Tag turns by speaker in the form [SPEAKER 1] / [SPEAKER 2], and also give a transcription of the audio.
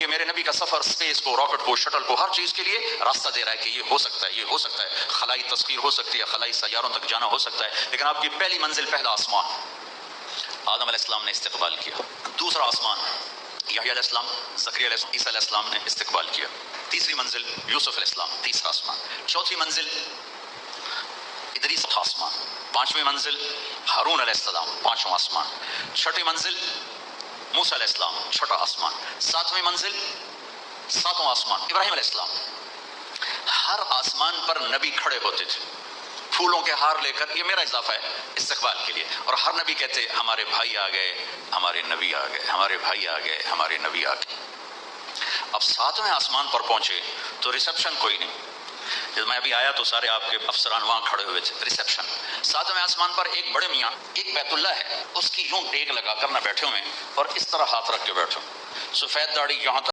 [SPEAKER 1] یہ میرے نبی کا سفر اسپیس کو، راکٹ کو، شٹل کو، ہر چیز کے لیے راستہ دے رہا ہے کہ یہ ہو سکتا ہے، یہ ہو سکتا ہے، خلائی تسخیر ہو سکتی ہے، خلائی سیاروں تک جانا ہو سکتا ہے، لیکن آپ کی پہلی منزل پہلا آسمان، آدم علیہ السلام نے استقبال کیا۔ دوسرا آسمان یحییٰ علیہ السلام، زکریا علیہ السلام، عیسیٰ علیہ السلام نے استقبال کیا۔ تیسری منزل یوسف علیہ السلام، تیسرا آسمان۔ چوتھی منزل ادریس آسمان۔ پانچویں منزل ہارون علیہ السلام، پانچواں آسمان۔ چھٹی منزل موسیٰ علیہ السلام، چھٹا آسمان۔ ساتویں منزل ساتواں آسمان ابراہیم علیہ السلام۔ ہر آسمان پر نبی کھڑے ہوتے تھے پھولوں کے ہار لے کر، یہ میرا اضافہ ہے استقبال کے لیے، اور ہر نبی کہتے ہمارے بھائی آ گئے، ہمارے نبی آ گئے، ہمارے بھائی آ گئے، ہمارے نبی آ گئے۔ اب ساتویں آسمان پر پہنچے تو ریسپشن کوئی نہیں۔ جب میں ابھی آیا تو سارے آپ کے افسران وہاں کھڑے ہوئے تھے، ریسپشن۔ ساتویں آسمان پر ایک بڑے میاں، ایک بیت اللہ ہے، اس کی یوں ٹیک لگا کر نہ بیٹھے ہوئے اور اس طرح ہاتھ رکھ کے بیٹھے، سفید داڑھی یہاں تک